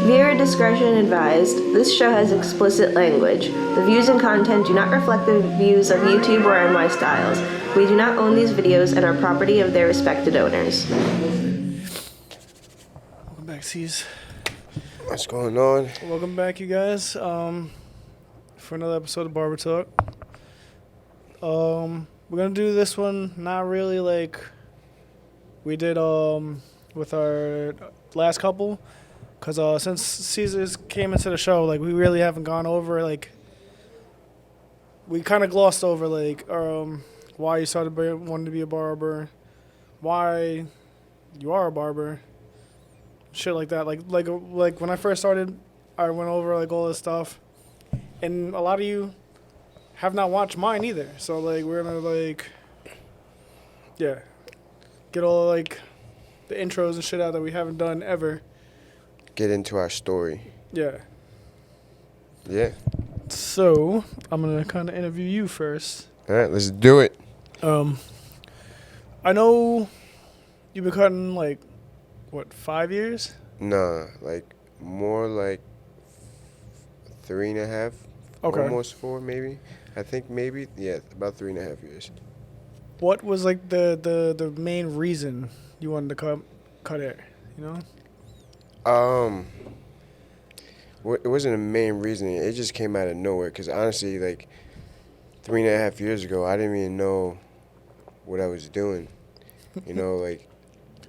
Viewer discretion advised. This show has explicit language. The views and content do not reflect the views of YouTube or NY Styles. We do not own these videos and are property of their respected owners. Welcome back, Cesar. What's going on? Welcome back, you guys, for another episode of Barber Talk. We're gonna do this one not really like we did with our last couple, cause since Cesar's came into the show, like we really haven't gone over like we kind of glossed over like why you started wanting to be a barber, why you are a barber. Shit like that. Like when I first started, I went over like all this stuff, and a lot of you have not watched mine either. So like we're gonna like, yeah, get all like the intros and shit out that we haven't done ever. Get into our story. Yeah. Yeah. So I'm gonna kind of interview you first. All right, let's do it. I know you've been cutting like what, 5 years? Nah, like more like 3.5. Okay. Almost 4, maybe. I think maybe, yeah, about 3.5 years. What was like the main reason you wanted to cut hair? You know? It wasn't a main reason. It just came out of nowhere. Cause honestly, like 3.5 years ago, I didn't even know what I was doing. You know, like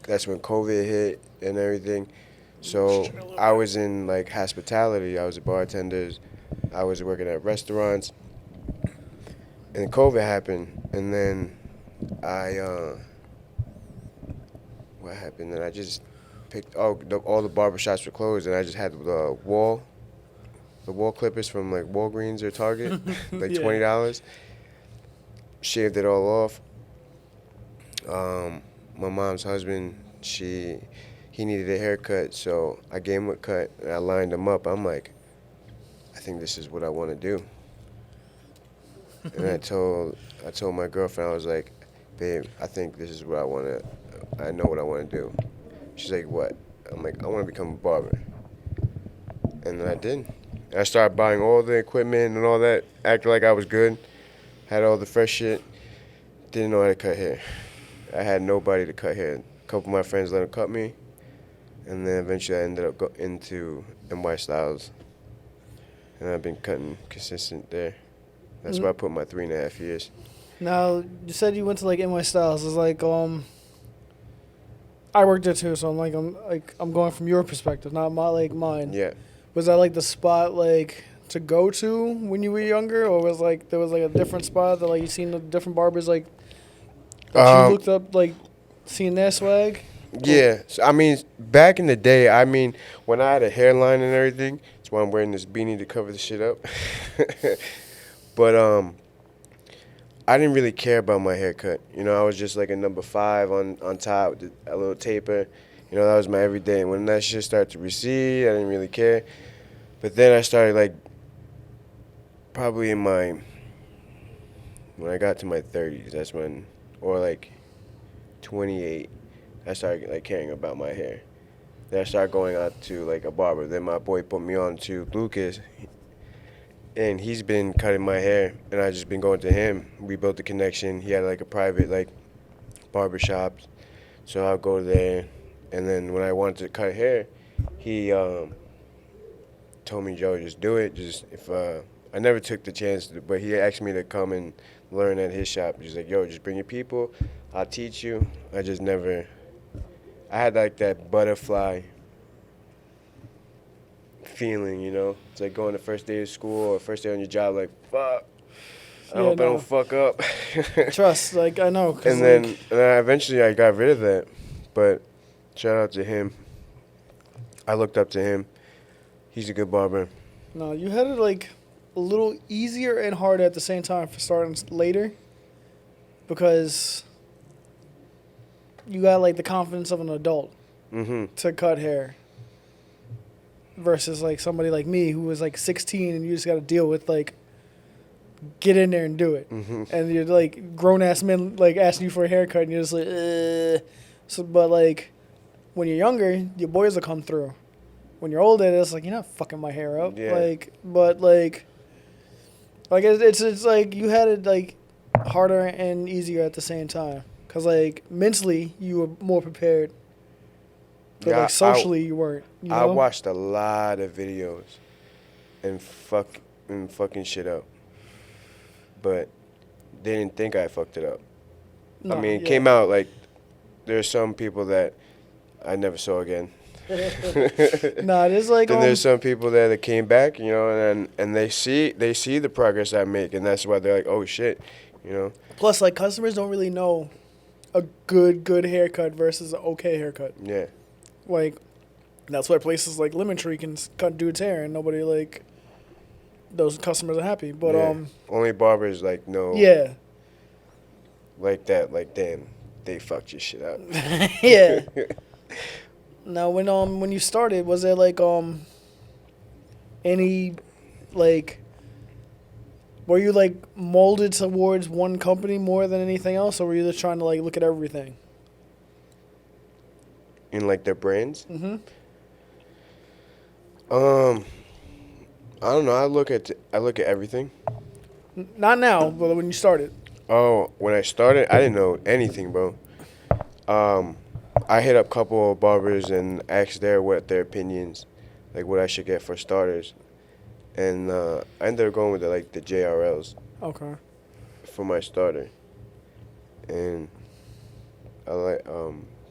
that's when COVID hit and everything. So I was in like hospitality. I was a bartender. I was working at restaurants. And COVID happened, and then what happened? And I just picked all the barbershops were closed, and I just had the wall clippers from like Walgreens or Target, like Yeah. $20. Shaved it all off. My mom's husband, he needed a haircut, so I gave him a cut, and I lined him up. I'm like, I think this is what I want to do. And I told my girlfriend, I was like, babe, I think this is what I know what I want to do. She's like, what? I'm like, I want to become a barber. And then I did. And I started buying all the equipment and all that, acting like I was good, had all the fresh shit, didn't know how to cut hair. I had nobody to cut hair. A couple of my friends let them cut me, and then eventually I ended up into NY Styles, and I've been cutting consistent there. That's where I put my 3.5 years. Now, you said you went to like NY Styles. It's like I worked there too, so I'm going from your perspective, not mine. Yeah. Was that like the spot like to go to when you were younger, or was like there was like a different spot that like you seen the different barbers like that you looked up like seeing their swag? Yeah. So, I mean, back in the day, I mean, when I had a hairline and everything, that's why I'm wearing this beanie to cover the shit up. But I didn't really care about my haircut. You know, I was just like a number 5 on top, with a little taper. You know, that was my everyday. And when that shit started to recede, I didn't really care. But then I started like, probably when I got to my 30s, that's when, or like 28, I started like caring about my hair. Then I started going out to like a barber. Then my boy put me on to Lucas. And he's been cutting my hair, and I just been going to him. We built a connection. He had like a private like barbershop, so I'll go there. And then when I wanted to cut hair, he told me, Joe, just do it. I never took the chance, but he asked me to come and learn at his shop. He's like, yo, just bring your people. I'll teach you. I had like that butterfly feeling, you know? It's like going the first day of school or first day on your job, like, fuck. I hope I don't fuck up. Trust, like, I know. And then eventually I got rid of that. But shout out to him. I looked up to him. He's a good barber. No, you had it like a little easier and harder at the same time for starting later, because you got like the confidence of an adult to cut hair versus like somebody like me who was like 16 and you just got to deal with like get in there and do it. And you're like grown ass men like asking you for a haircut and you're just like, So, but like when you're younger, your boys will come through when you're older, it's like you're not fucking my hair up. Yeah. Like, but like it's like you had it like harder and easier at the same time. Cause like mentally you were more prepared. But Yeah, like socially you weren't. You know? I watched a lot of videos and fucking shit up. But they didn't think I fucked it up. No, I mean, it yeah. came out like there's some people that I never saw again. Nah, there's like Then there's some people that came back, you know, and they see the progress I make, and that's why they're like, oh shit, you know. plus like customers don't really know a good haircut versus an okay haircut. Yeah. Like that's why places like Lemon Tree can cut dude's hair and nobody like those customers are happy. But yeah. Only barbers like know. yeah. Like that, like damn, they fucked your shit up. Yeah. Now when you started, was there like any like were you like molded towards one company more than anything else, or were you just trying to like look at everything? In like their brands. Mm-hmm. I don't know. I look at everything. Not now, but when you started. Oh, when I started, I didn't know anything, bro. I hit up a couple of barbers and asked what their opinions, like what I should get for starters, and I ended up going with the JRLs Okay. for my starter, and I like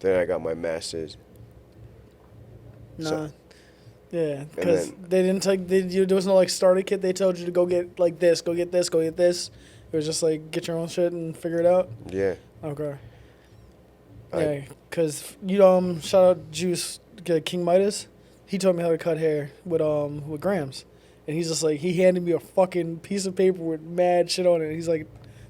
then I got my masters. Nah. So- Yeah, because they didn't there was no like starter kit. They told you to go get like this, go get this, go get this. It was just like get your own shit and figure it out. Yeah. Okay. Yeah, because shout out Juice King Midas. He taught me how to cut hair with grams, and he's just like he handed me a fucking piece of paper with mad shit on it. And he's like,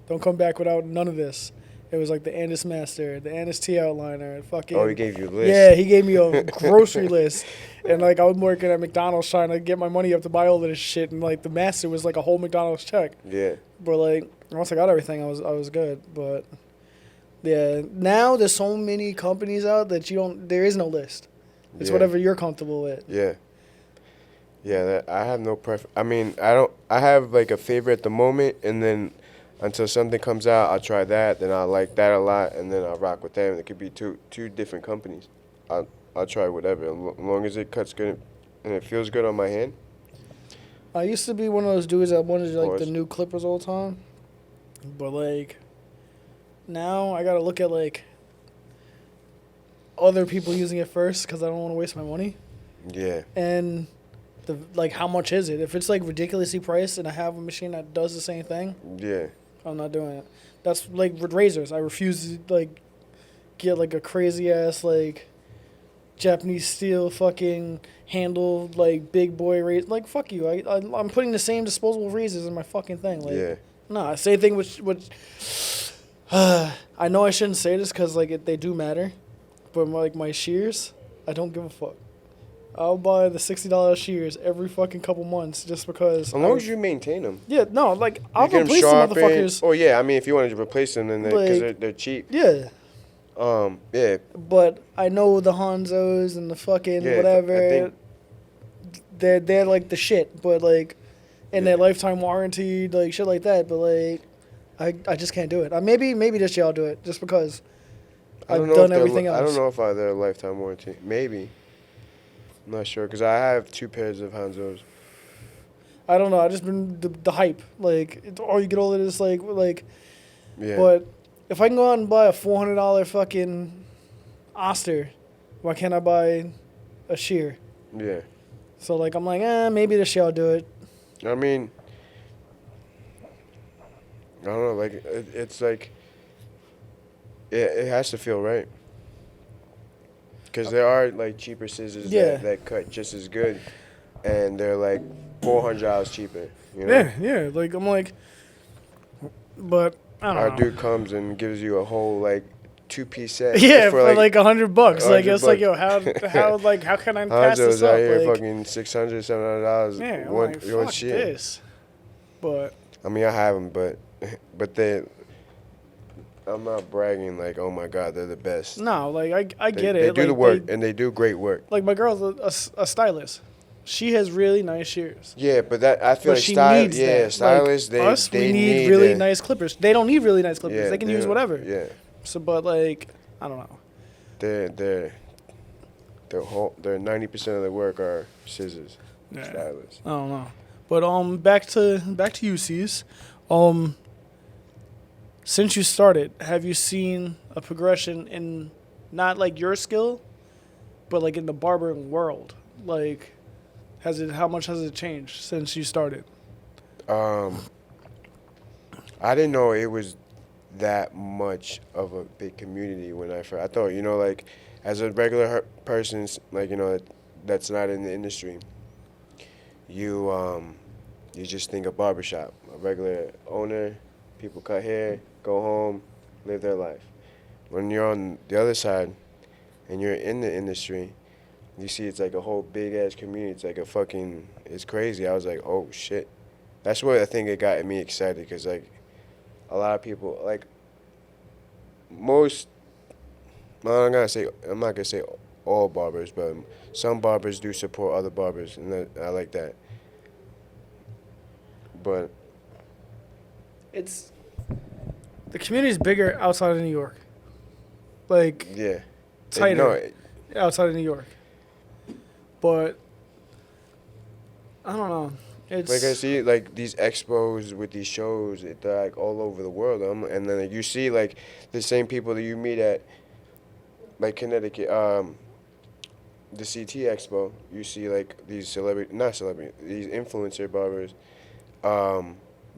don't come back without none of this. It was like the Andis Master, the Andis T outliner, fucking. Oh, he gave you a list. Yeah, he gave me a grocery list, and like I was working at McDonald's trying to get my money up to buy all of this shit, and like the master was like a whole McDonald's check. Yeah. But like once I got everything, I was good. But yeah, now there's so many companies out that there is no list. It's Yeah. whatever you're comfortable with. Yeah. Yeah, I have no preference. I mean, I have like a favorite at the moment, and then until something comes out, I'll try that. Then I like that a lot, and then I'll rock with them. It could be two different companies. I'll try whatever, as long as it cuts good and it feels good on my hand. I used to be one of those dudes that wanted like course. the new clippers all the time, but like now I gotta look at like other people using it first because I don't want to waste my money. Yeah. And like how much is it? If it's like ridiculously priced and I have a machine that does the same thing, Yeah. I'm not doing it. That's like with razors. I refuse to like get like a crazy ass like Japanese steel fucking handle like big boy razor. Like fuck you. I'm putting the same disposable razors in my fucking thing. Like Yeah. nah. Same thing with I know I shouldn't say this because like they do matter, but my shears, I don't give a fuck. I'll buy the $60 shears every fucking couple months just because. As long as you maintain them. Yeah, no, like I'll You get 'em replace the sharpened. motherfuckers. Oh yeah, I mean if you wanted to replace them, then because Like- they're cheap. Yeah, Yeah. but I know the Hanzos and the fucking Yeah, whatever. I think- They're like the shit, but like, and Yeah. their lifetime warranty, like shit like that. But like, I just can't do it. Maybe this year I'll do it just because I've done everything else. I don't know if they're a lifetime warranty. Maybe. I'm not sure because I have 2 pairs of Hanzos. I don't know. I just been the hype. Like, you get all of this like. Yeah. But if I can go out and buy a $400 fucking Oster, why can't I buy a shear? Yeah. So like I'm like, maybe this year I'll do it. I mean, I don't know. Like it's like, it has to feel right. Because there are like cheaper scissors Yeah. that cut just as good, and they're like $400 cheaper. You know. Yeah, yeah. Like I'm like, but I Our don't know. dude comes and gives you a whole like 2-piece set. Yeah, for like $100. Like it's like, yo, $100. how can I pass Hanzo's this up? out here Like, fucking $600, $700. yeah, I'm one like, one fuck shit. this. But I mean, I have them, but they, I'm not bragging like, oh my God, they're the best. No, like I get They it. do like, the work, and they do great work. Like my girl's a stylist. She has really nice shears. Yeah, but that I feel But like she needs that. stylists, Like, us, they we need really the- nice clippers. They don't need really nice clippers. Yeah, They can use don't- whatever. Yeah, So, but like, I don't know. they're 90% of the work are scissors, Yeah. stylists. I don't know. But back to you, C's. Since you started, have you seen a progression in not like your skill, but like in the barbering world? Like, how much has it changed since you started? I didn't know it was that much of a big community when I first. I thought, like, as a regular person, like, that's not in the industry, you just think of barbershop, a regular owner, people cut hair, go home, live their life. When you're on the other side and you're in the industry, you see it's like a whole big ass community. It's like it's crazy. I was like, oh shit. That's what I think it got me excited, because like a lot of people, like most, well, I'm not gonna say all barbers, but some barbers do support other barbers, and I like that. But The community is bigger outside of New York. Like, yeah, tighter outside of New York. But I don't know. It's like I see like these expos with these shows, they're like all over the world. And then like, you see like the same people that you meet at like Connecticut, the CT Expo. You see like these these influencer barbers,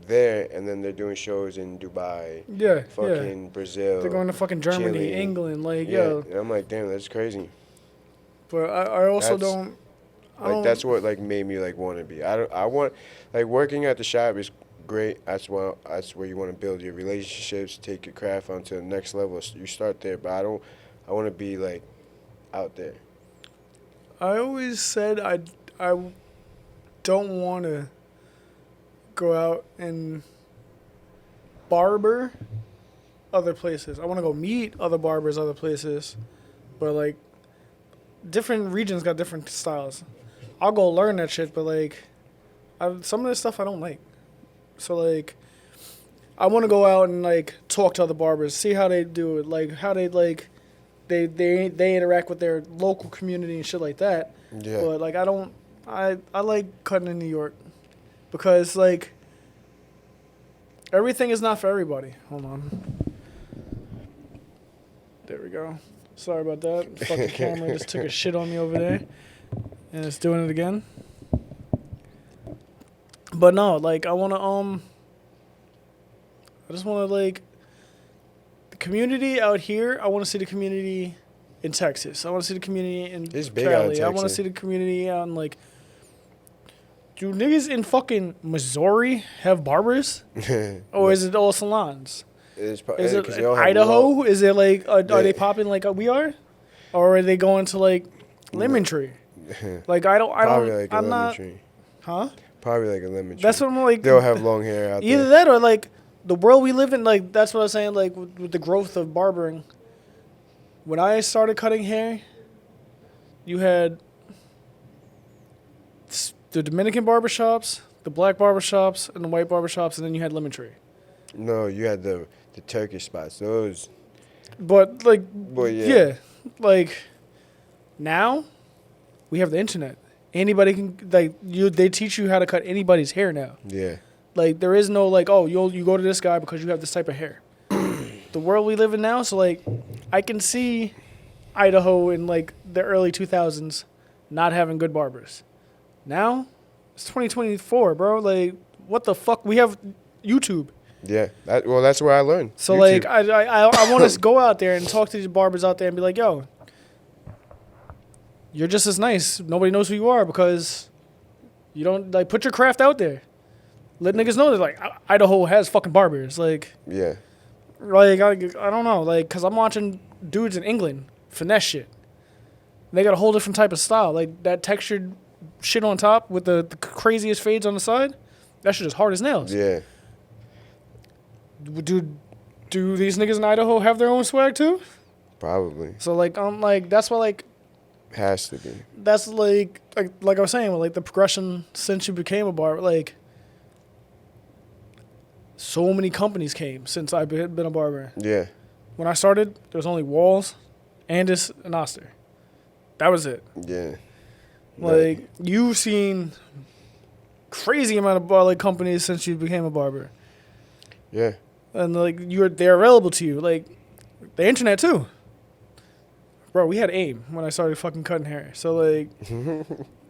there, and then they're doing shows in Dubai, fucking Brazil. They're going to fucking Germany, Chile. England, like Yeah, and I'm like, damn, that's crazy. But I also That's- don't. That's what like made me like want to be. I want like working at the shop is great. That's where you want to build your relationships, take your craft onto the next level. So you start there, but I want to be like out there. I always said I don't want to go out and barber other places. I want to go meet other barbers other places, but like different regions got different styles. I'll go learn that shit, but like some of this stuff I don't like. So like I want to go out and like talk to other barbers, see how they do it, like how they like they interact with their local community and shit like that. Yeah. But like I like cutting in New York because like everything is not for everybody. Hold on. There we go. Sorry about that. Fucking camera just took a shit on me over there. And it's doing it again. But no, like I wanna I just wanna like the community out here, I wanna see the community in Texas. I wanna see the community in It's big out in Cali. I wanna Texas. see the community out in like do niggas in fucking Missouri have barbers? Or is it all salons? Is Is it 'cause they don't have Idaho? law. Is it like are Yeah. they popping like we are, or are they going to like lemon tree? Like I don't. Probably like a I'm lemon not. tree. Huh? Probably like a lemon tree. That's what I'm like. They'll have long hair out Either there. that or like the world we live in. Like that's what I was saying. Like with the growth of barbering. When I started cutting hair, you had the Dominican barbershops, the black barbershops, and the white barbershops, and then you had lemon tree. No, you had the Turkish spots. Those. But like, Well, yeah. yeah, like now we have the internet. Anybody can like you. They teach you how to cut anybody's hair now. Yeah. Like there is no like, oh, you go to this guy because you have this type of hair. The world we live in now, so like, I can see Idaho in like the early 2000s not having good barbers. Now it's 2024, bro. Like, what the fuck? We have YouTube. Yeah. That's where I learned. So YouTube. like I want to go out there and talk to these barbers out there and be like, yo, you're just as nice. Nobody knows who you are because you don't like put your craft out there. Let niggas know that like Idaho has fucking barbers. Like Yeah. I don't know, like cause I'm watching dudes in England finesse shit. They got a whole different type of style, like that textured shit on top with the craziest fades on the side. That shit is hard as nails. Yeah. Dude, Do these niggas in Idaho have their own swag too? Probably. So like that's why like Has to be. that's like I was saying, like the progression since you became a barber, like so many companies came since I've been a barber. Yeah. When I started, there was only Walls, Andis, and Oster. That was it. Yeah. Like you've seen crazy amount of like companies since you became a barber, Yeah. and like they're available to you. Like the internet too. Bro, we had AIM when I started fucking cutting hair. So like,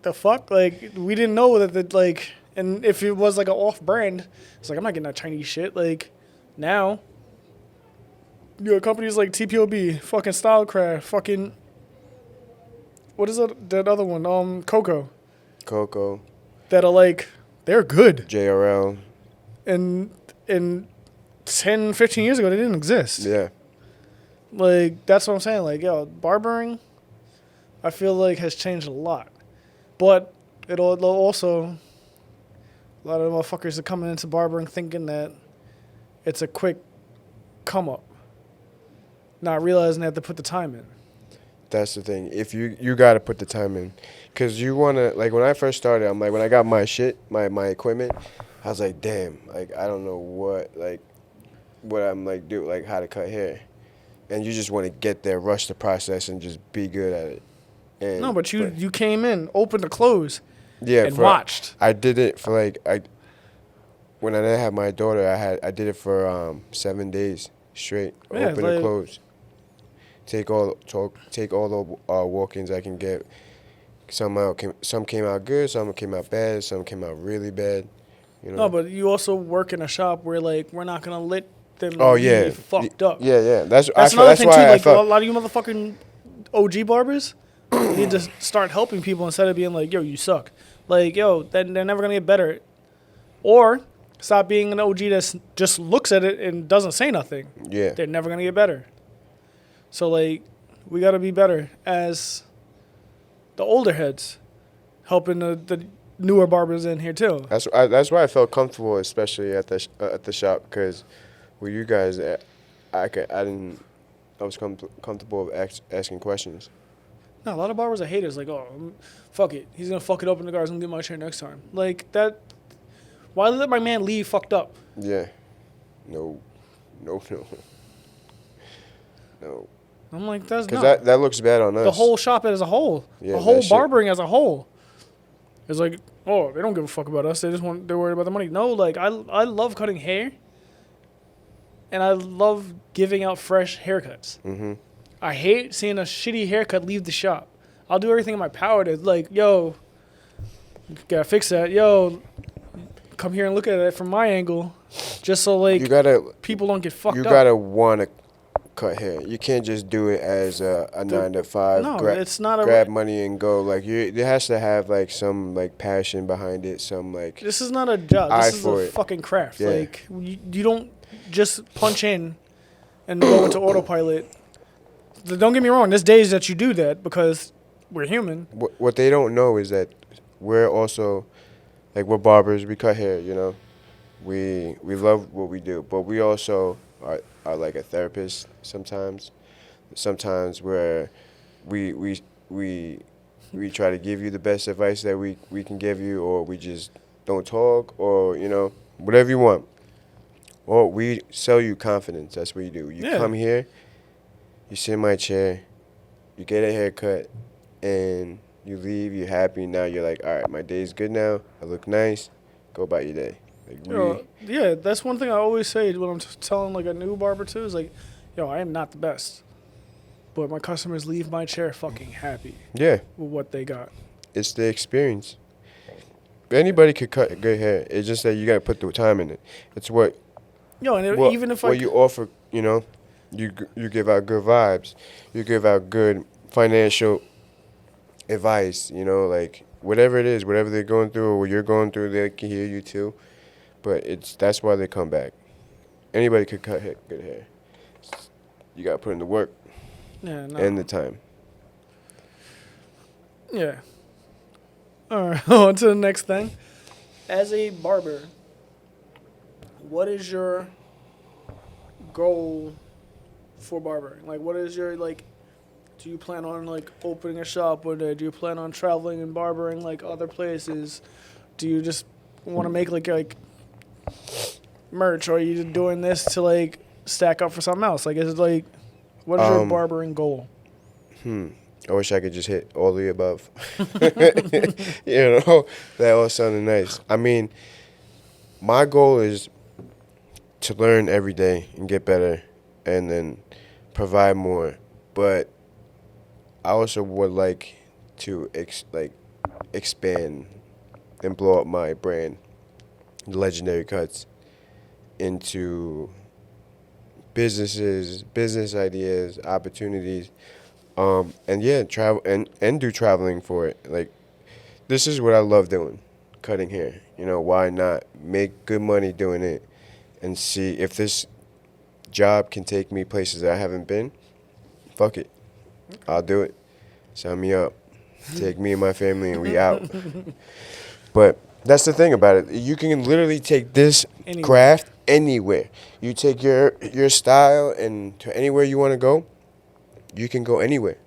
the fuck, like we didn't know that like, and if it was like an off brand, it's like I'm not getting that Chinese shit. Like now, you know, companies like TPOB, fucking Stylecraft, fucking what is that other one? Coco. Coco. That are like they're good. JRL. And 10, 15 years ago they didn't exist. Yeah. Like that's what I'm saying. Like yo, barbering, I feel like has changed a lot, but it'll also a lot of motherfuckers are coming into barbering thinking that it's a quick come up, not realizing they have to put the time in. That's the thing. If you got to put the time in, because you want to, like when I first started, I'm like, when I got my shit, my equipment, I was like, damn, like I don't know what I'm like do, like how to cut hair. And you just want to get there, rush the process, and just be good at it. And, No, but you came in, opened to close, yeah, and watched. I did it for like when I didn't have my daughter, I did it for 7 days straight, Yeah, open like, and close. Take all the walk-ins I can get. Some came out good, some came out bad, some came out really bad. You know. No, but you also work in a shop where like we're not gonna let them yeah, fucked up. Yeah. That's another thing why too. I Like a felt. lot of you motherfucking OG barbers need to start helping people instead of being like, "Yo, you suck." Like, yo, then they're never gonna get better. Or stop being an OG that just looks at it and doesn't say nothing. Yeah. They're never gonna get better. So like, we gotta be better as the older heads, helping the newer barbers in here too. That's why I felt comfortable, especially at the shop, because with you guys, I was comfortable with asking questions. No, a lot of barbers are haters. Like, oh, fuck it, he's gonna fuck it up in the guy's gonna get my chair next time. Like that. Why let my man leave fucked up? Yeah. No. I'm like, that's Because not. that looks bad on us. The whole shop as a whole, Yeah, the whole that shit. barbering as a whole, is like, oh, they don't give a fuck about us. They're worried about the money. No, like I love cutting hair, and I love giving out fresh haircuts. Mm-hmm. I hate seeing a shitty haircut leave the shop. I'll do everything in my power to like, yo, gotta fix that. Yo, come here and look at it from my angle, just so like people don't get fucked up. You gotta want to cut hair. You can't just do it as a 9 to 5. No, it's not grab money and go. Like there has to have like some like passion behind it. Some like this is not a job. This is a fucking craft. Yeah. Like you don't just punch in and go into autopilot. Don't get me wrong. There's days that you do that because we're human. What they don't know is that we're also like we're barbers. We cut hair. You know, we love what we do, but we also are like a therapist sometimes. Sometimes where we try to give you the best advice that we can give you, or we just don't talk, or you know whatever you want. Or we sell you confidence. That's what you do. You come here, you sit in my chair, you get a haircut, and you leave. You're happy. Now you're like, all right, my day's good now. I look nice. Go about your day. Like yeah, that's one thing I always say when I'm telling like a new barber too is like, yo, I am not the best, but my customers leave my chair fucking happy. Yeah. With what they got. It's the experience. Anybody could cut good hair. It's just that you got to put the time in it. It's what. Yo, and what, even if what you offer, you know, you give out good vibes. You give out good financial advice. You know, like whatever it is, whatever they're going through or what you're going through, they can hear you too. But that's why they come back. Anybody could cut good hair. You got to put in the work and the time. Yeah. All right, on to the next thing. As a barber, what is your goal for barbering? Like, what is your like? Do you plan on like opening a shop one day? Do you plan on traveling and barbering like other places? Do you just want to make like merch, or are you just doing this to like stack up for something else? Like, is it like, what is your barbering goal? I wish I could just hit all the above. You know, that all sounded nice. I mean, my goal is to learn every day and get better and then provide more. But I also would like to expand and blow up my brand, Legendary Cuts, into businesses, business ideas, opportunities, and yeah, travel and do traveling for it. Like, this is what I love doing, cutting hair. You know, why not make good money doing it and see if this job can take me places that I haven't been? Fuck it. I'll do it. Sign me up. Take me and my family and we out. But that's the thing about it. You can literally take this craft anywhere. You take your style and to anywhere you want to go, you can go anywhere.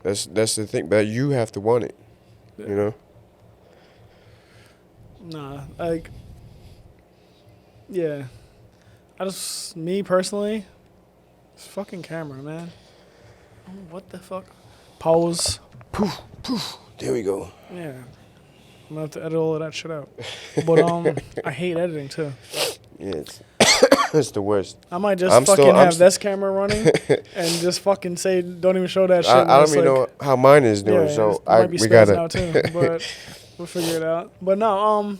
That's the thing. But you have to want it. Yeah. You know? Nah, like, yeah. Me personally, it's fucking camera, man. Oh, what the fuck? Pause. Poof, poof. There we go. Yeah. I'm gonna have to edit all of that shit out. But I hate editing too. Yeah, it's the worst. I might just have this camera running and just fucking say, don't even show that shit. I don't even know how mine is doing, yeah, so we gotta out too, but we'll figure it out. But no,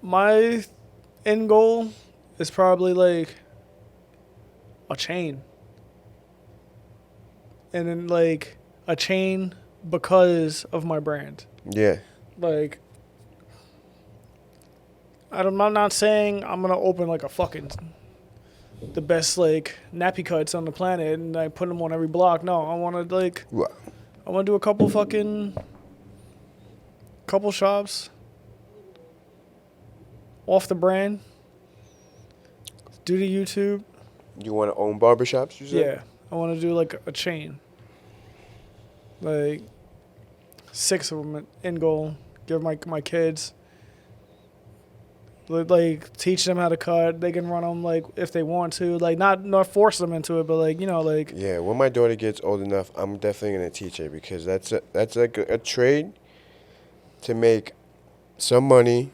my end goal is probably like a chain. And then like a chain because of my brand. Yeah. Like, I'm not saying I'm gonna open like the best like nappy cuts on the planet and I put them on every block. No, I want to do a couple shops off the brand. Do the YouTube. You want to own barbershops, you said? Yeah, I want to do like a chain. Like 6 of them end goal. Give my kids. Like teach them how to cut. They can run them like if they want to. Like not force them into it, but like like. Yeah, when my daughter gets old enough, I'm definitely gonna teach her because that's like a trade to make some money.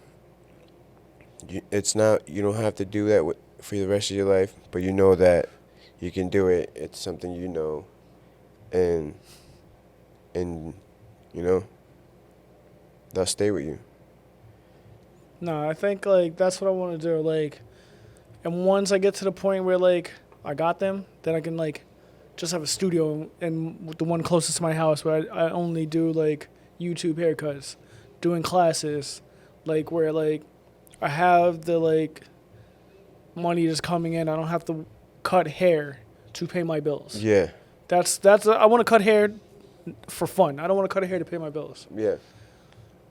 You don't have to do that for the rest of your life, but you know that you can do it. It's something you know, and they'll stay with you. No, I think like that's what I want to do. Like, and once I get to the point where like I got them, then I can like just have a studio and the one closest to my house where I only do like YouTube haircuts, doing classes, like where like I have the like money just coming in. I don't have to cut hair to pay my bills. Yeah. That's I want to cut hair for fun. I don't want to cut hair to pay my bills. Yeah.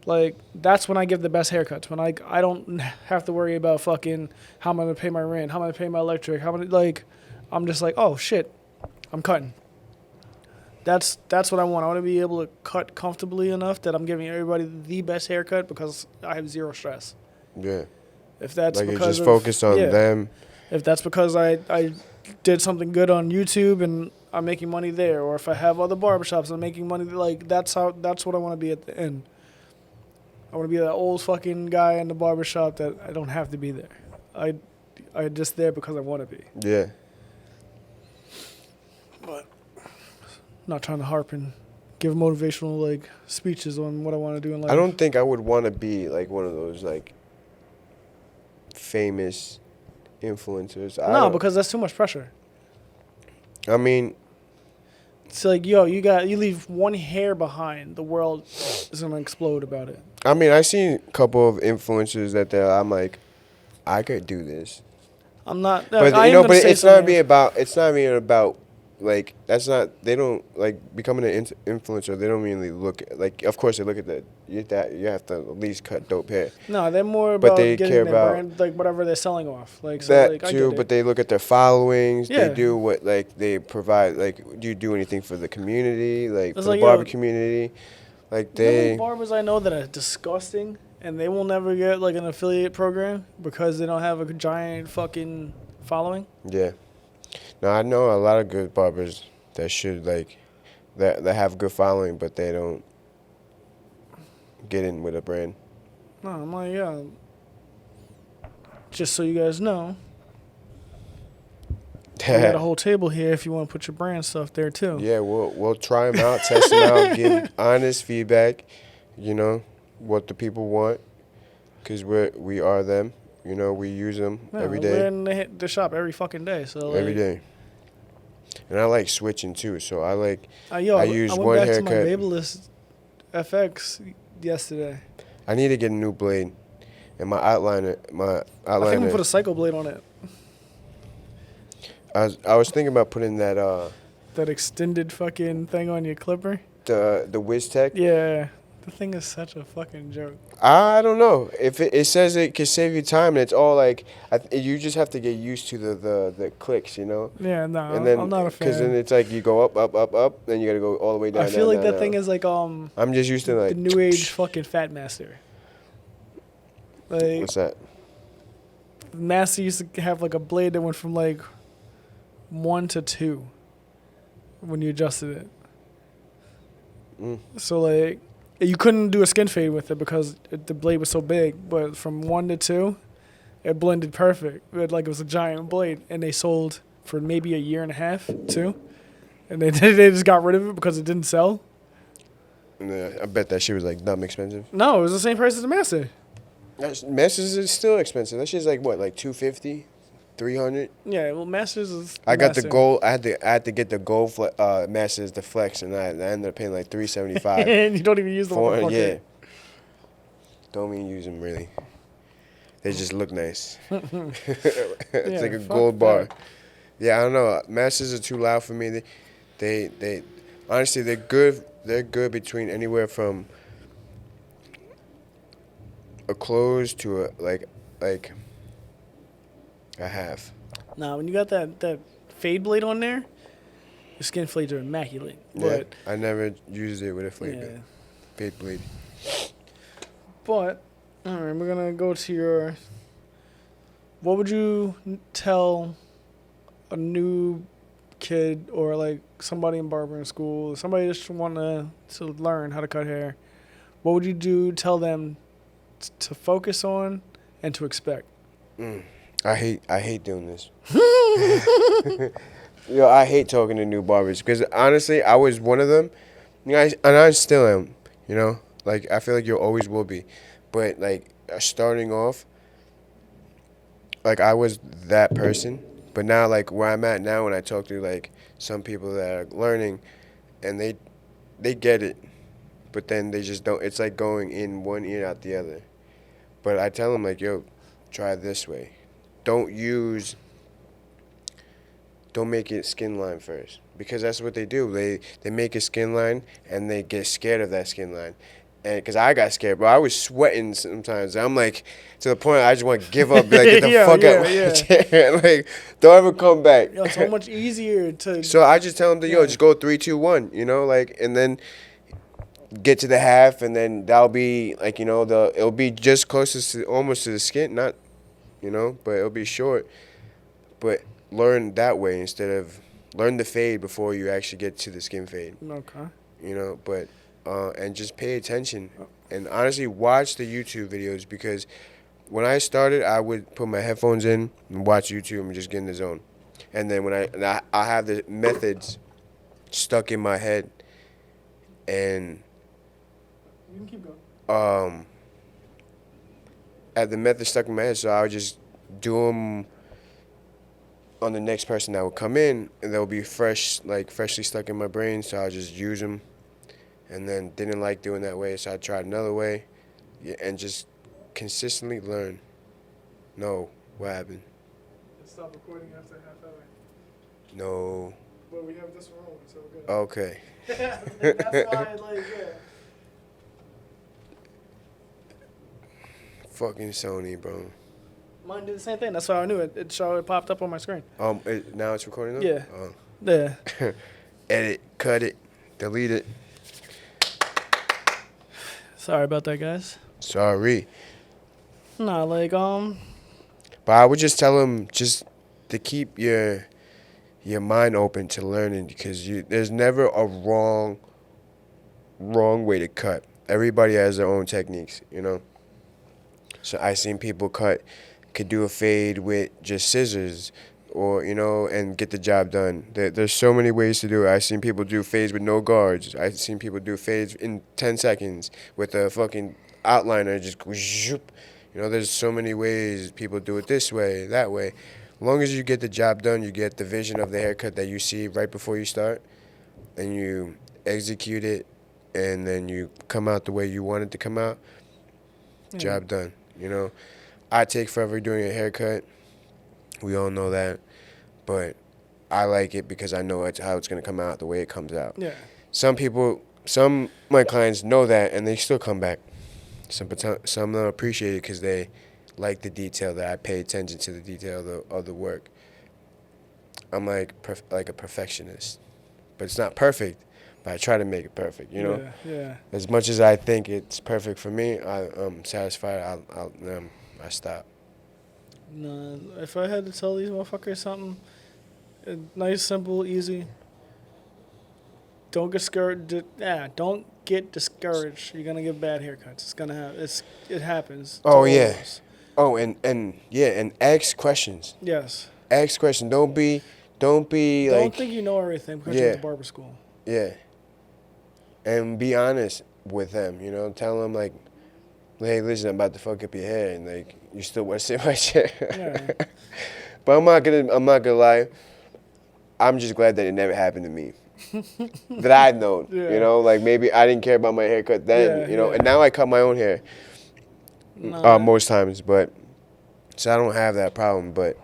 Like, that's when I give the best haircuts. When I don't have to worry about fucking how am I going to pay my rent, how am I going to pay my electric, I'm just like, oh, shit, I'm cutting. That's what I want. I want to be able to cut comfortably enough that I'm giving everybody the best haircut because I have zero stress. Yeah. If that's like because you're just focused on them. If that's because I did something good on YouTube and I'm making money there, or if I have other barbershops and I'm making money, like that's what I want to be at the end. I want to be that old fucking guy in the barbershop that I don't have to be there. I just there because I want to be. Yeah. But not trying to harp and give motivational like speeches on what I want to do in life. I don't think I would want to be like one of those like famous influencers. No, because that's too much pressure. I mean, it's like, yo, you leave one hair behind, the world is gonna explode about it. I mean, I seen a couple of influencers I'm like, I could do this. I'm not, but it's not being about like that's not they don't like becoming an influencer. They don't really look like. Of course, they look at you have to at least cut dope hair. No, they're more But about they getting care their about brand, like whatever they're selling off. Like so, that like I too. get But it. they look at their followings. They Yeah. do what like they provide. Like, do you do anything for the community? Like It's for the like, barber yo, community? Like you know they. barbers I know that are disgusting, and they will never get like an affiliate program because they don't have a giant fucking following. Yeah. No, I know a lot of good barbers that should like that have good following, but they don't get in with a brand. No, I'm like, yeah. Just so you guys know, we got a whole table here if you want to put your brand stuff there too. Yeah, we'll try them out, test them out, give honest feedback. You know what the people want, because we are them. You know, we use them Yeah, every we're day. in the shop every fucking day. So Every like, day. And I like switching too, so I like. Yo, I I use went one back haircut. to my Babyliss FX yesterday. I need to get a new blade, and my outliner. I think I'm gonna put a Psycho blade on it. I was thinking about putting that That extended fucking thing on your clipper. the Wiz Tech. Yeah, the thing is such a fucking joke. I don't know if it says it can save you time, and it's all like you just have to get used to the clicks, you know. Yeah, no, And then I'm not a fan. because then it's like you go up, then you gotta go all the way down. I feel down, like down, that thing down. is like I'm just used to like the new age fucking Fat Master. Like What's that? Master used to have like a blade that went from like 1 to 2 when you adjusted it. So like you couldn't do a skin fade with it because the blade was so big. But from 1 to 2, it blended perfect. It was a giant blade, and they sold for maybe a year and a half, 2, and they just got rid of it because it didn't sell. I bet that shit was like dumb expensive. No, it was the same price as the Master. Masters is still expensive. That shit's like what, like $250, $300. Yeah, well, Masters is. I got the Master. gold. I had to get the gold Masters, the Flex, and I ended up paying like $375. And you don't even use the one. Yeah. Don't even use them really. They just look nice. It's like a gold bar. that. Yeah, I don't know. Masters are too loud for me. They honestly they're good. They're good between anywhere from a close to like a half. Nah, when you got that fade blade on there, the skin fades are immaculate. Yeah, But I never used it with a yeah. fade blade. But all right, we're gonna go to your. What would you tell a new kid or like somebody in barbering school, somebody just want to learn how to cut hair? What would you tell them to focus on and to expect? I hate doing this. Yo, I hate talking to new barbers because honestly, I was one of them, and I still am. You know, like I feel like you always will be, but like starting off, like I was that person. But now, like where I'm at now, when I talk to like some people that are learning, and they get it, but then they just don't. It's like going in one ear out the other. But I tell them like, yo, try this way. Don't make it skin line first, because that's what they do. They make a skin line and they get scared of that skin line. And because I got scared, bro, I was sweating sometimes. I'm like, to the point I just want to give up, be like, get the fuck out of my chair. Like, don't ever come back. It's so much easier to. So I just tell them yo, just go 3, 2, 1, you know, like, and then get to the half, and then that'll be like, you know, it'll be just closest to almost to the skin, not, you know, but it'll be short. But learn that way instead of learn the fade before you actually get to the skin fade. Okay. You know, but and just pay attention and honestly watch the YouTube videos, because when I started, I would put my headphones in and watch YouTube and just get in the zone. And then when I have the methods stuck in my head, and You can keep going. I had the method stuck in my head, so I would just do them on the next person that would come in, and they'll be freshly stuck in my brain, so I'll just use them. And then didn't like doing that way, so I tried another way, and just consistently learn. No, what happened? Stop recording after half hour. No. but we have this one rolling, so we're good. Okay. That's why, like, yeah. Fucking Sony, bro. Mine did the same thing. That's why I knew it. It popped up on my screen. Now it's recording though? Yeah. Oh. Yeah. Edit, cut it, delete it. Sorry about that, guys. Sorry. Nah, like, But I would just tell him just to keep your mind open to learning, because there's never a wrong way to cut. Everybody has their own techniques, you know. So I seen people could do a fade with just scissors, or you know, and get the job done. There's so many ways to do it. I seen people do fades with no guards. I seen people do fades in 10 seconds with a fucking outliner, just go zoop. You know, there's so many ways people do it, this way, that way. As long as you get the job done, you get the vision of the haircut that you see right before you start, and you execute it, and then you come out the way you want it to come out. Job done. You know, I take forever doing a haircut. We all know that, but I like it because I know how it's gonna come out the way it comes out. yeah. Some of my clients know that, and they still come back. Some don't appreciate it because they like the detail, that I pay attention to the detail of the work. I'm like a perfectionist, but it's not perfect. But I try to make it perfect, you know. Yeah. As much as I think it's perfect for me, I'm satisfied. I stop. Nah, if I had to tell these motherfuckers something, nice, simple, easy. Don't get discouraged. Don't get discouraged. You're gonna get bad haircuts. It's gonna happen. It happens. Oh, to yeah. all of us. Oh, and ask questions. Yes. Ask questions. Don't be Don't like, think you know everything because Yeah. you're at the barber school. yeah. And be honest with them, you know. Tell them like, hey, listen, I'm about to fuck up your hair, and like, you still want to sit in my chair. Yeah. But I'm not gonna lie. I'm just glad that it never happened to me. That I'd known, Yeah. you know, like maybe I didn't care about my haircut then, Yeah, you know, yeah. and now I cut my own hair Nah, most times, but so I don't have that problem. But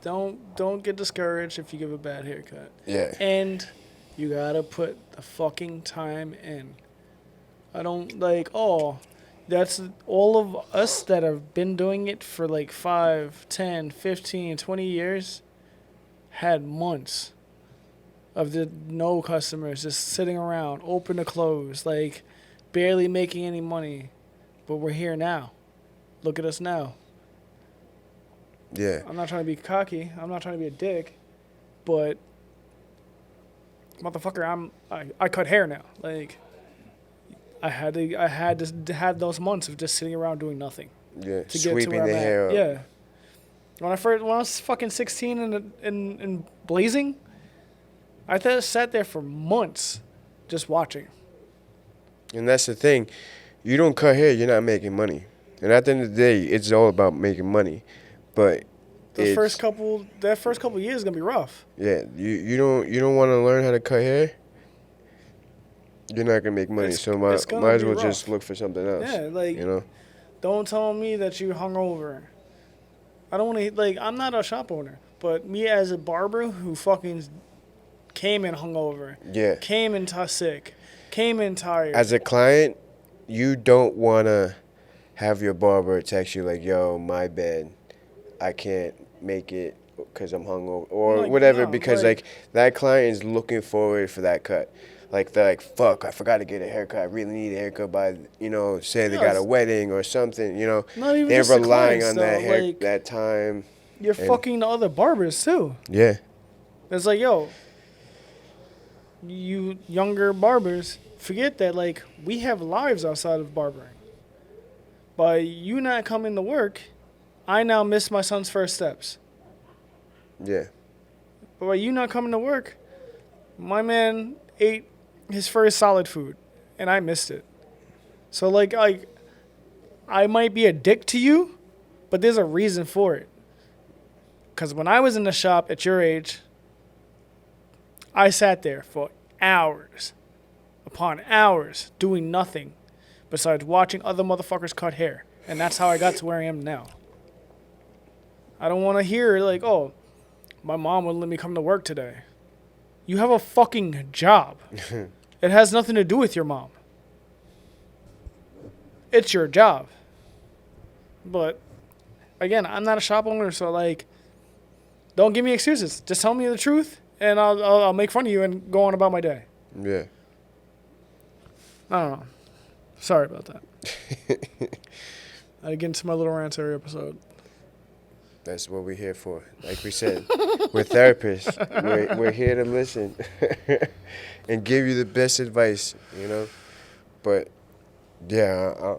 don't get discouraged if you give a bad haircut. yeah, And you gotta put the fucking time in. I don't like, that's all of us that have been doing it for like 5, 10, 15, 20 years had months of no customers, just sitting around, open to close, like barely making any money. But we're here now. Look at us now. yeah, I'm not trying to be cocky. I'm not trying to be a dick. But motherfucker, I cut hair now. Like I had to have those months of just sitting around doing nothing yeah, to get to sweeping where I'm the at. hair up. Yeah. When I was fucking 16 and blazing, I sat there for months just watching. And that's the thing, you don't cut hair, you're not making money. And at the end of the day, it's all about making money. But That first couple years is gonna be rough. yeah, you don't want to learn how to cut hair. You're not gonna make money, It's so gonna might as be well rough. just look for something else. Yeah, like you know. don't tell me that you hungover. I don't want to like. I'm not a shop owner, but me as a barber who fucking came in hungover, Yeah. came in sick, came in tired. As a client, you don't wanna have your barber text you like, "Yo, my bad, I can't make it because I'm hungover," or Like, whatever, no, because like that client is looking forward for that cut. Like they're like, "Fuck, I forgot to get a haircut. I really need a haircut by, you know, say they got a Yes. wedding or something, you know." Not even They're just the relying clients, on that though, hair, like- that time. You're fucking the other barbers too. Yeah. It's like, yo, you younger barbers, forget that like we have lives outside of barbering. By you not coming to work, I now miss my son's first steps. Yeah. But by you not coming to work, my man ate his first solid food, and I missed it. So like I might be a dick to you, but there's a reason for it. Because when I was in the shop at your age, I sat there for hours upon hours doing nothing besides watching other motherfuckers cut hair. And that's how I got to where I am now. I don't want to hear like, oh, my mom wouldn't let me come to work today. You have a fucking job. It has nothing to do with your mom. It's your job. But again, I'm not a shop owner, so like, don't give me excuses. Just tell me the truth, and I'll make fun of you and go on about my day. Yeah. I don't know. Sorry about that. I get into my little rant every episode. That's what we're here for. Like we said, we're therapists. We're here to listen and give you the best advice, you know. But yeah,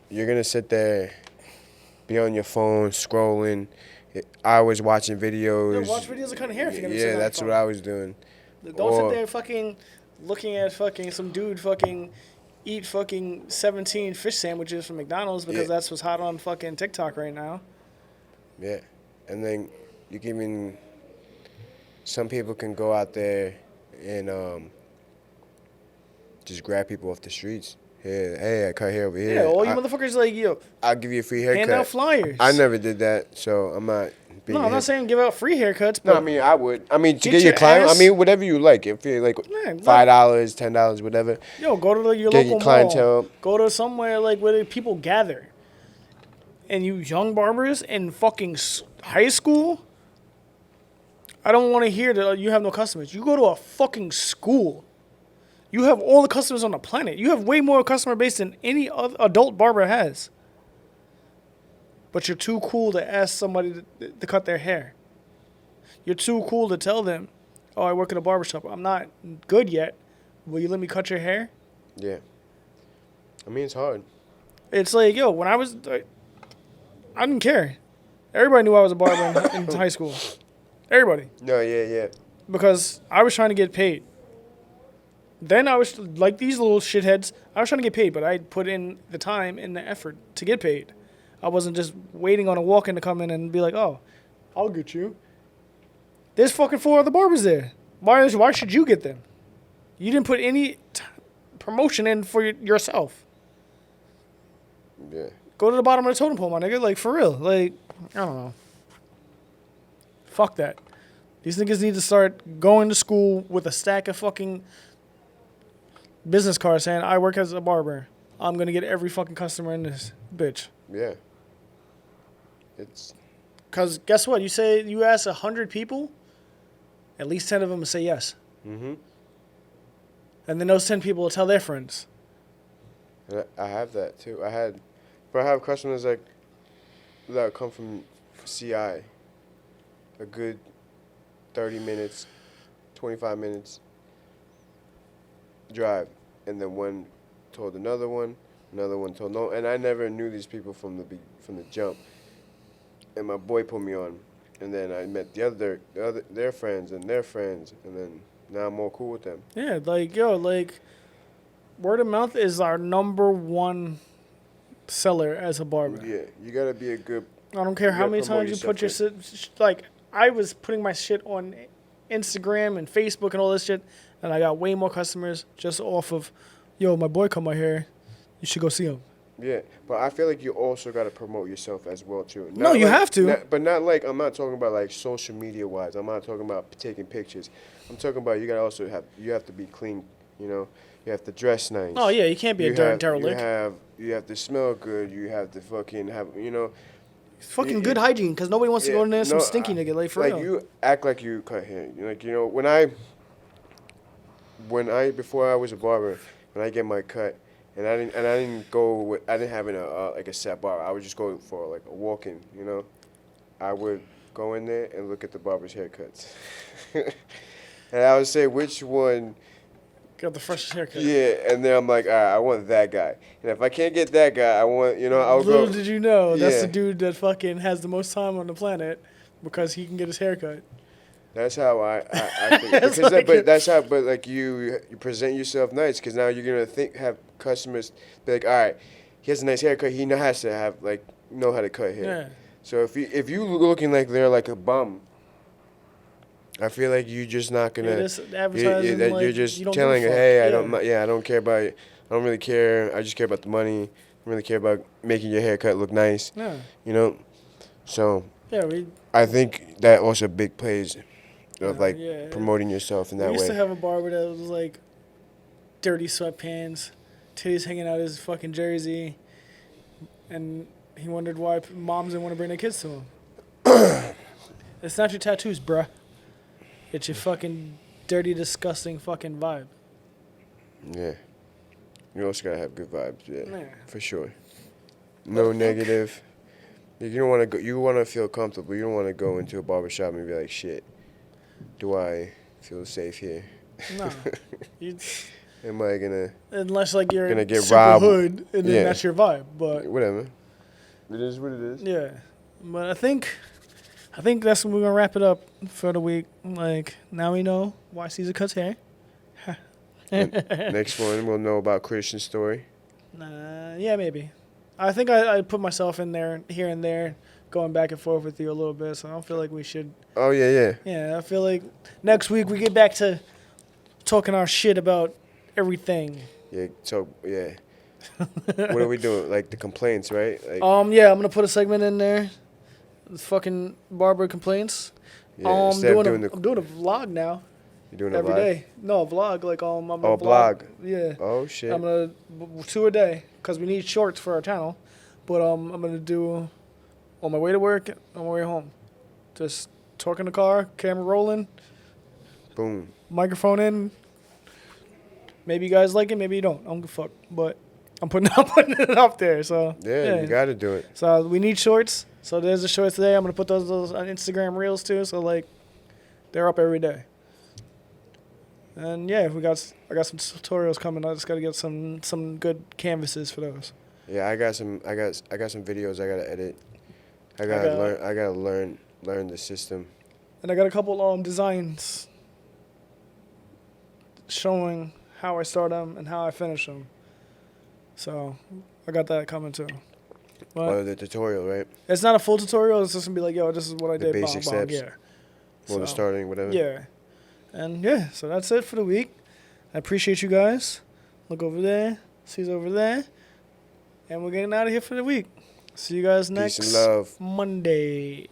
you're gonna sit there, be on your phone scrolling. I was watching videos. Yeah, watch videos of cutting hair if you're gonna be Yeah, that's what I was doing. Don't sit there fucking looking at fucking some dude fucking eat fucking 17 fish sandwiches from McDonald's because that's what's hot on fucking TikTok right now. Yeah, and then you can even, some people can go out there and just grab people off the streets. Hey, I cut hair over here. Yeah, all you motherfuckers like, yo, I'll give you a free haircut. hand out flyers. I never did that, so I'm not. No, I'm not saying give out free haircuts, but No, I mean I would. I mean to get get your your client. ass- I mean whatever you like. If you like $5, $10, whatever. yo, go to your Get local your clientele. mall. Go to somewhere like where people gather. And you young barbers in fucking high school, I don't want to hear that you have no customers. You go to a fucking school. You have all the customers on the planet. You have way more customer base than any other adult barber has. But you're too cool to ask somebody to cut their hair. You're too cool to tell them, oh, I work at a barbershop. I'm not good yet. Will you let me cut your hair? Yeah. I mean it's hard. It's like, yo, when I was, I didn't care. Everybody knew I was a barber in high school. Everybody. No, yeah. Because I was trying to get paid. Then I was, like these little shitheads, I was trying to get paid, but I put in the time and the effort to get paid. I wasn't just waiting on a walk-in to come in and be like, oh, I'll get you. There's fucking 4 other barbers there. Why should you get them? You didn't put any promotion in for yourself. Yeah. Go to the bottom of the totem pole, my nigga. Like, for real. Like, I don't know. Fuck that. These niggas need to start going to school with a stack of fucking business cards saying, I work as a barber. I'm going to get every fucking customer in this bitch. Yeah. It's. Because guess what? You ask 100 people, at least 10 of them will say yes. Mm-hmm. And then those 10 people will tell their friends. And I have that too. I have customers that come from CI. A good 30 minutes, 25 minutes drive. And then one told another one told no. And I never knew these people from the jump. And my boy put me on. And then I met their friends and their friends. And then now I'm more cool with them. Yeah, like, yo, like, word of mouth is our number one seller as a barber. Yeah, you gotta be a good. I don't care how many promote times you put your yourself shit. Like, I was putting my shit on Instagram and Facebook and all this shit, and I got way more customers just off of, yo, my boy come out here. You should go see him. Yeah, but I feel like you also gotta promote yourself as well too. No, you have to. But not like I'm not talking about like social media wise. I'm not talking about taking pictures. I'm talking about you gotta also have to be clean. You know, you have to dress nice. Oh yeah, you can't be a derelict. You have to smell good. You have to fucking have It's fucking good hygiene, because nobody wants to go in there some stinky nigga, like, for real. Like, you act like you cut hair. Like, before I was a barber, when I get my cut, and I didn't have a set bar. I would just go for like a walk-in, I would go in there and look at the barber's haircuts. And I would say which one got the freshest haircut. Yeah, and then I'm like, all right, I want that guy. And if I can't get that guy, I want, I'll go. Little did you know, that's the dude that fucking has the most time on the planet because he can get his haircut. That's how I think. But you present yourself nice, because now you're gonna have customers be like, all right, he has a nice haircut. He has to have know how to cut hair. Yeah. So if you looking like they're like a bum, I feel like you're just not gonna. You're just telling her, hey, I don't care about it. I don't really care. I just care about the money. I don't really care about making your haircut look nice. Yeah. So. Yeah, I think that also big plays of like Yeah. promoting yourself in We that used way. to have a barber that was like dirty sweatpants, titties hanging out his fucking jersey, and he wondered why moms didn't want to bring their kids to him. It's not your tattoos, bruh. It's your fucking dirty, disgusting fucking vibe. Yeah. You also gotta have good vibes, yeah, Yeah. for sure. No negative. You don't want to go. You want to feel comfortable. You don't want to go into a barbershop and be like, "Shit, do I feel safe here? No. You, Am I gonna unless like you're Gonna get super robbed. hood, and then Yeah. that's your vibe. But whatever? It is what it is." yeah, but I think that's when we're gonna wrap it up for the week. Like now we know why Cesar cuts hair. Next one, we'll know about Christian's story. Yeah, maybe. I think I put myself in there here and there, going back and forth with you a little bit. So I don't feel like we should. Oh yeah. Yeah, I feel like next week we get back to talking our shit about everything. Yeah. So yeah. What are we doing? Like the complaints, right? Like, Yeah, I'm gonna put a segment in there. Fucking barber complaints. yeah. Instead of I'm doing a vlog now. you're doing a Every live? day. No, a vlog. Like I'm gonna Oh, blog. Yeah. Oh shit. I'm gonna 2 a day because we need shorts for our channel. But I'm gonna do on my way to work, on my way home. Just talk in the car, camera rolling, Boom. microphone in. Maybe you guys like it, maybe you don't. I don't give a fuck. But I'm putting it up there. So Yeah, you gotta do it. So we need shorts. So there's the shorts today. I'm gonna put those on Instagram Reels too. So like, they're up every day. And yeah, I got some tutorials coming. I just gotta get some good canvases for those. Yeah, I got some videos I gotta edit. I gotta learn the system. And I got a couple designs showing how I start them and how I finish them. So I got that coming too. But Oh, the tutorial, right? it's not a full tutorial. It's just gonna be like, yo, this is what I The did. basic steps. Yeah. Well, the So, starting, whatever. Yeah. And yeah, so that's it for the week. I appreciate you guys. Look over there. C's over there. And we're getting out of here for the week. See you guys Peace next and love. Monday.